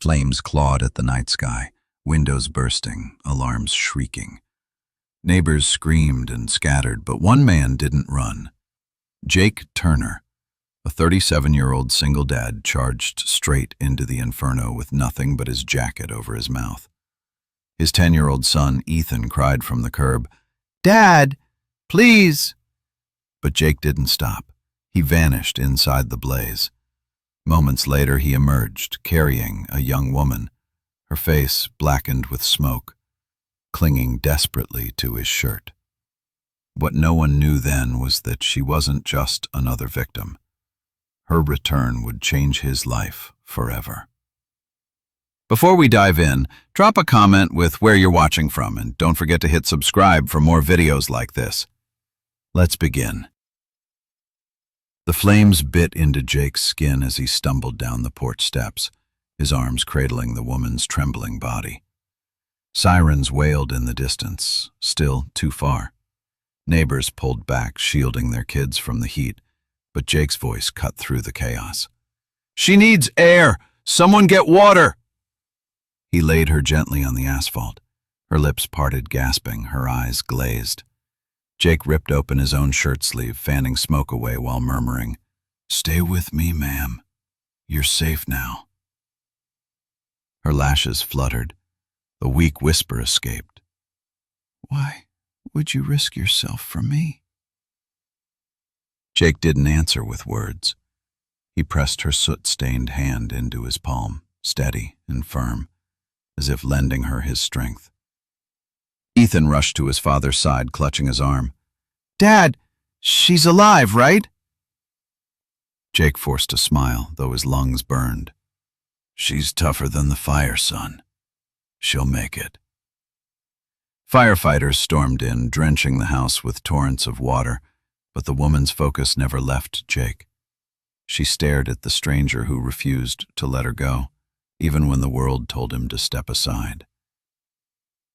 Flames clawed at the night sky, windows bursting, alarms shrieking. Neighbors screamed and scattered, but one man didn't run. Jake Turner, a 37-year-old single dad, charged straight into the inferno with nothing but his jacket over his mouth. His 10-year-old son, Ethan, cried from the curb, "Dad, please!" But Jake didn't stop. He vanished inside the blaze. Moments later, he emerged, carrying a young woman, her face blackened with smoke, clinging desperately to his shirt. What no one knew then was that she wasn't just another victim. Her return would change his life forever. Before we dive in, drop a comment with where you're watching from, and don't forget to hit subscribe for more videos like this. Let's begin. The flames bit into Jake's skin as he stumbled down the porch steps, his arms cradling the woman's trembling body. Sirens wailed in the distance, still too far. Neighbors pulled back, shielding their kids from the heat, but Jake's voice cut through the chaos. "She needs air! Someone get water!" He laid her gently on the asphalt, her lips parted, gasping, her eyes glazed. Jake ripped open his own shirt sleeve, fanning smoke away while murmuring, "Stay with me, ma'am. You're safe now." Her lashes fluttered. A weak whisper escaped. "Why would you risk yourself for me?" Jake didn't answer with words. He pressed her soot-stained hand into his palm, steady and firm, as if lending her his strength. Ethan rushed to his father's side, clutching his arm. "Dad, she's alive, right?" Jake forced a smile, though his lungs burned. "She's tougher than the fire, son. She'll make it." Firefighters stormed in, drenching the house with torrents of water, but the woman's focus never left Jake. She stared at the stranger who refused to let her go, even when the world told him to step aside.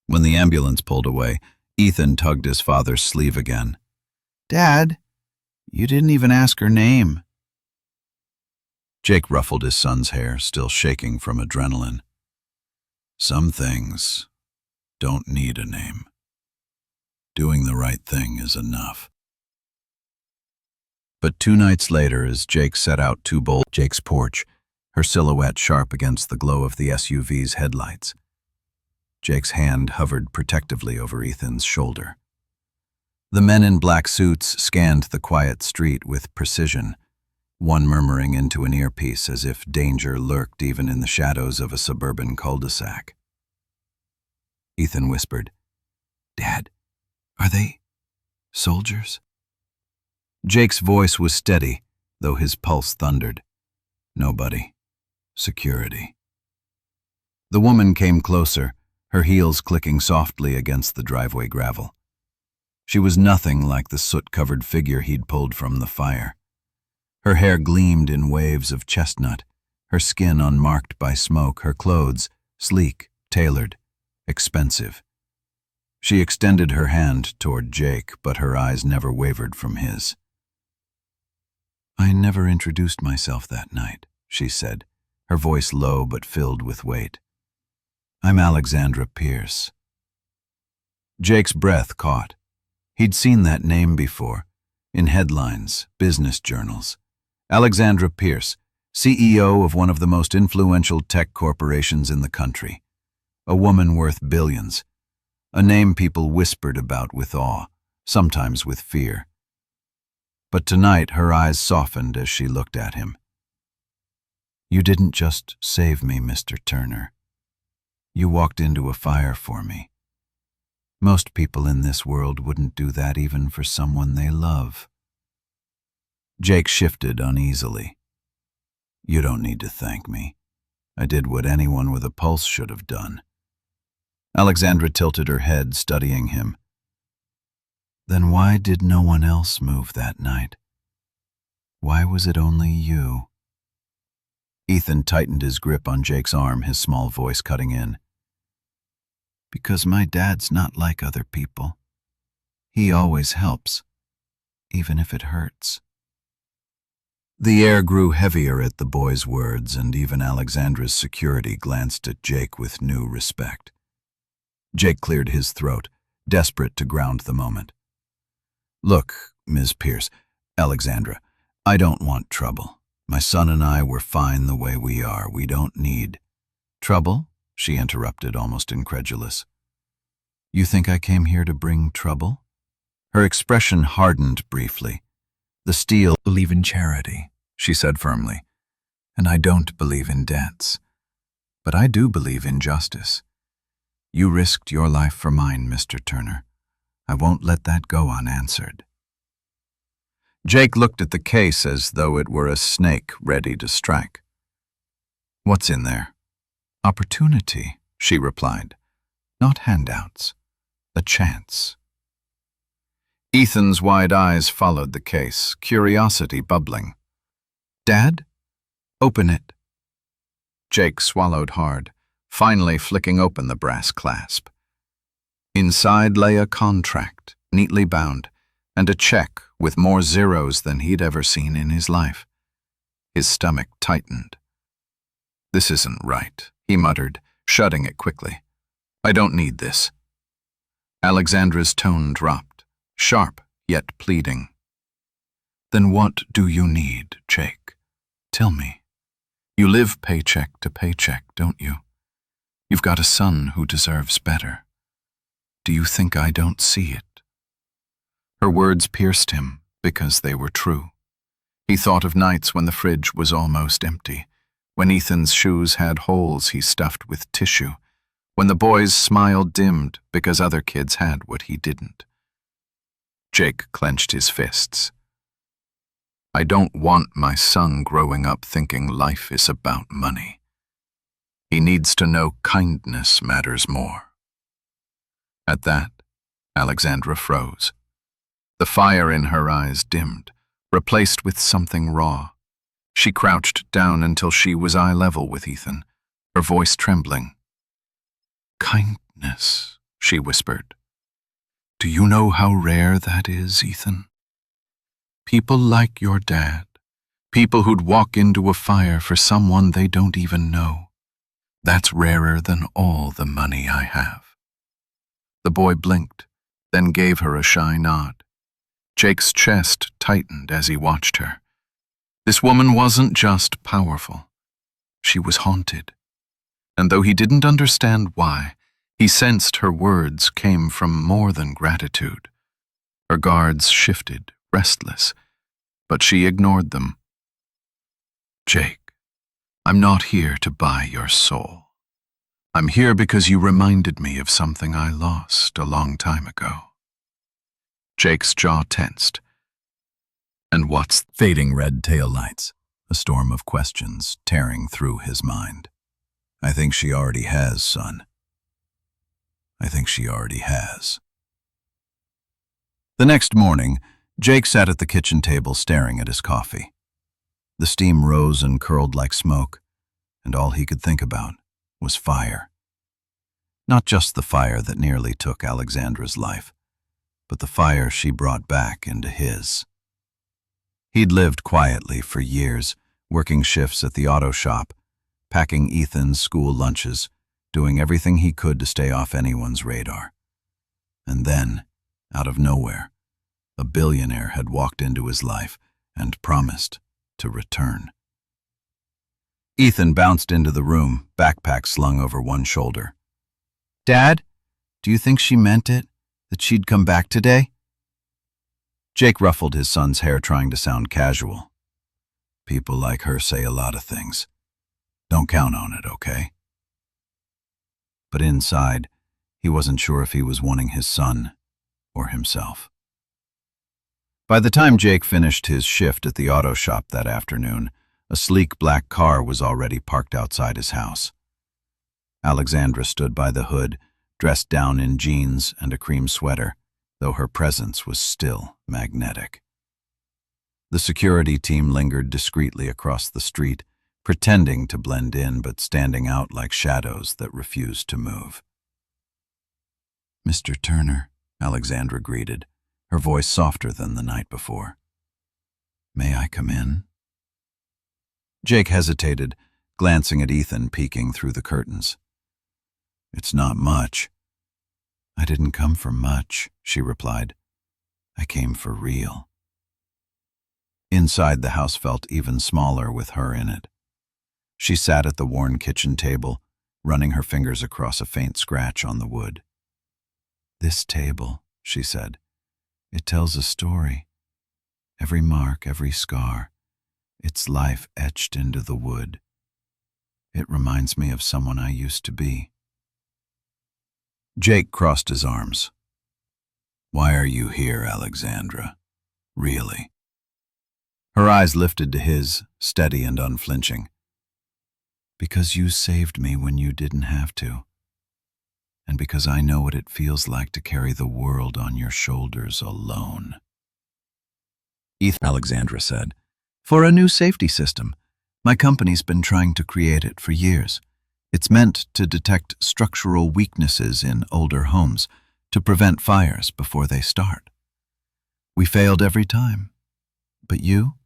When the ambulance pulled away, Ethan tugged his father's sleeve again. "Dad, you didn't even ask her name." Jake ruffled his son's hair, still shaking from adrenaline. "Some things don't need a name. Doing the right thing is enough." But 2 nights later, as Jake set out to bolt Jake's porch, her silhouette sharp against the glow of the SUV's headlights, Jake's hand hovered protectively over Ethan's shoulder. The men in black suits scanned the quiet street with precision, one murmuring into an earpiece as if danger lurked even in the shadows of a suburban cul-de-sac. Ethan whispered, "Dad, are they soldiers?" Jake's voice was steady, though his pulse thundered. "Nobody. Security." The woman came closer, her heels clicking softly against the driveway gravel. She was nothing like the soot-covered figure he'd pulled from the fire. Her hair gleamed in waves of chestnut, her skin unmarked by smoke, her clothes sleek, tailored, expensive. She extended her hand toward Jake, but her eyes never wavered from his. "I never introduced myself that night," she said, her voice low but filled with weight. "I'm Alexandra Pierce." Jake's breath caught. He'd seen that name before, in headlines, business journals. Alexandra Pierce, CEO of one of the most influential tech corporations in the country. A woman worth billions. A name people whispered about with awe, sometimes with fear. But tonight her eyes softened as she looked at him. "You didn't just save me, Mr. Turner. You walked into a fire for me. Most people in this world wouldn't do that even for someone they love." Jake shifted uneasily. "You don't need to thank me. I did what anyone with a pulse should have done." Alexandra tilted her head, studying him. "Then why did no one else move that night? Why was it only you?" Ethan tightened his grip on Jake's arm, his small voice cutting in. "Because my dad's not like other people. He always helps, even if it hurts." The air grew heavier at the boy's words, and even Alexandra's security glanced at Jake with new respect. Jake cleared his throat, desperate to ground the moment. "Look, Ms. Pierce, Alexandra, I don't want trouble. My son and I were fine the way we are. We don't need—" "Trouble?" she interrupted, almost incredulous. "You think I came here to bring trouble?" Her expression hardened briefly. "The steel—" "I believe in charity," she said firmly, "and I don't believe in debts. But I do believe in justice. You risked your life for mine, Mr. Turner. I won't let that go unanswered." Jake looked at the case as though it were a snake ready to strike. "What's in there?" "Opportunity," she replied. "Not handouts. A chance." Ethan's wide eyes followed the case, curiosity bubbling. "Dad? Open it." Jake swallowed hard, finally flicking open the brass clasp. Inside lay a contract, neatly bound, and a check with more zeros than he'd ever seen in his life. His stomach tightened. "This isn't right," he muttered, shutting it quickly. "I don't need this." Alexandra's tone dropped, sharp yet pleading. "Then what do you need, Jake? Tell me. You live paycheck to paycheck, don't you? You've got a son who deserves better. Do you think I don't see it?" Her words pierced him because they were true. He thought of nights when the fridge was almost empty, when Ethan's shoes had holes he stuffed with tissue, when the boy's smile dimmed because other kids had what he didn't. Jake clenched his fists. "I don't want my son growing up thinking life is about money. He needs to know kindness matters more." At that, Alexandra froze. The fire in her eyes dimmed, replaced with something raw. She crouched down until she was eye level with Ethan, her voice trembling. "Kindness," she whispered. "Do you know how rare that is, Ethan? People like your dad, people who'd walk into a fire for someone they don't even know. That's rarer than all the money I have." The boy blinked, then gave her a shy nod. Jake's chest tightened as he watched her. This woman wasn't just powerful. She was haunted. And though he didn't understand why, he sensed her words came from more than gratitude. Her guards shifted, restless, but she ignored them. "Jake, I'm not here to buy your soul. I'm here because you reminded me of something I lost a long time ago." Jake's jaw tensed. "And what's—" Fading red taillights, a storm of questions tearing through his mind. "I think she already has, son. I think she already has." The next morning, Jake sat at the kitchen table staring at his coffee. The steam rose and curled like smoke, and all he could think about was fire. Not just the fire that nearly took Alexandra's life, but the fire she brought back into his. He'd lived quietly for years, working shifts at the auto shop, packing Ethan's school lunches, doing everything he could to stay off anyone's radar. And then, out of nowhere, a billionaire had walked into his life and promised to return. Ethan bounced into the room, backpack slung over one shoulder. "Dad, do you think she meant it? That she'd come back today?" Jake ruffled his son's hair, trying to sound casual. "People like her say a lot of things. Don't count on it, okay?" But inside, he wasn't sure if he was wanting his son or himself. By the time Jake finished his shift at the auto shop that afternoon, a sleek black car was already parked outside his house. Alexandra stood by the hood, dressed down in jeans and a cream sweater, though her presence was still magnetic. The security team lingered discreetly across the street, pretending to blend in but standing out like shadows that refused to move. "Mr. Turner," Alexandra greeted, her voice softer than the night before. "May I come in?" Jake hesitated, glancing at Ethan peeking through the curtains. "It's not much." "I didn't come for much," she replied. "I came for real." Inside, the house felt even smaller with her in it. She sat at the worn kitchen table, running her fingers across a faint scratch on the wood. "This table," she said, "it tells a story. Every mark, every scar, its life etched into the wood. It reminds me of someone I used to be." Jake crossed his arms. "Why are you here, Alexandra? Really?" Her eyes lifted to his, steady and unflinching. "Because you saved me when you didn't have to. And because I know what it feels like to carry the world on your shoulders alone." Alexandra said, "For a new safety system. My company's been trying to create it for years. It's meant to detect structural weaknesses in older homes, to prevent fires before they start. We failed every time. But you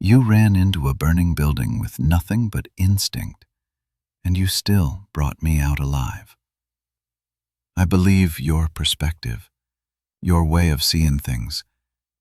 ran into a burning building with nothing but instinct, and you still brought me out alive. I believe your perspective, your way of seeing things,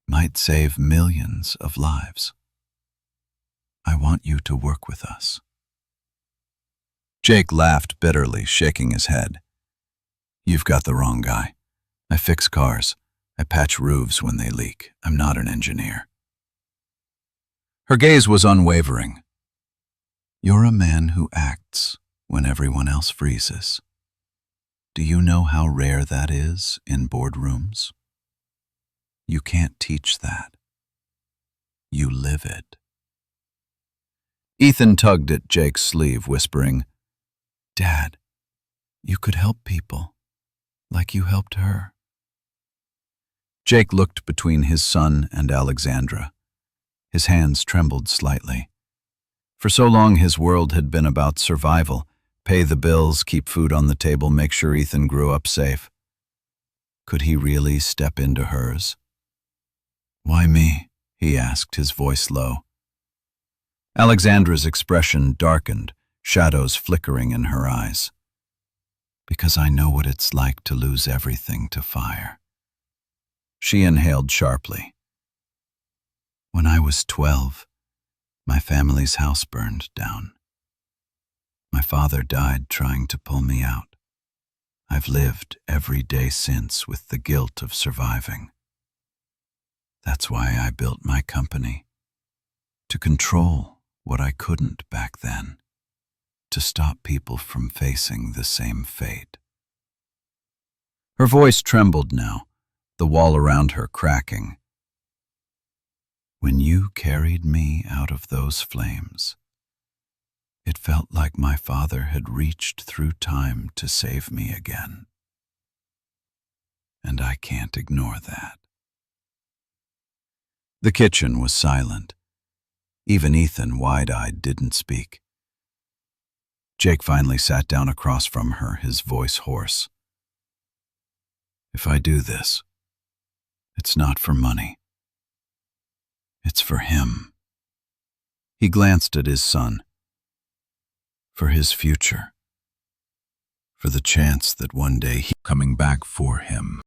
might save millions of lives. I want you to work with us." Jake laughed bitterly, shaking his head. "You've got the wrong guy. I fix cars. I patch roofs when they leak. I'm not an engineer." Her gaze was unwavering. "You're a man who acts when everyone else freezes. Do you know how rare that is in boardrooms? You can't teach that. You live it." Ethan tugged at Jake's sleeve, whispering, "Dad, you could help people, like you helped her." Jake looked between his son and Alexandra. His hands trembled slightly. For so long his world had been about survival, pay the bills, keep food on the table, make sure Ethan grew up safe. Could he really step into hers? "Why me?" he asked, his voice low. Alexandra's expression darkened, shadows flickering in her eyes. "Because I know what it's like to lose everything to fire." She inhaled sharply. "When I was 12, my family's house burned down. My father died trying to pull me out. I've lived every day since with the guilt of surviving. That's why I built my company, to control what I couldn't back then, to stop people from facing the same fate." Her voice trembled now, the wall around her cracking. "When you carried me out of those flames, it felt like my father had reached through time to save me again. And I can't ignore that." The kitchen was silent. Even Ethan, wide-eyed, didn't speak. Jake finally sat down across from her, his voice hoarse. "If I do this, it's not for money. It's for him." He glanced at his son. "For his future. For the chance that one day he's coming back for him."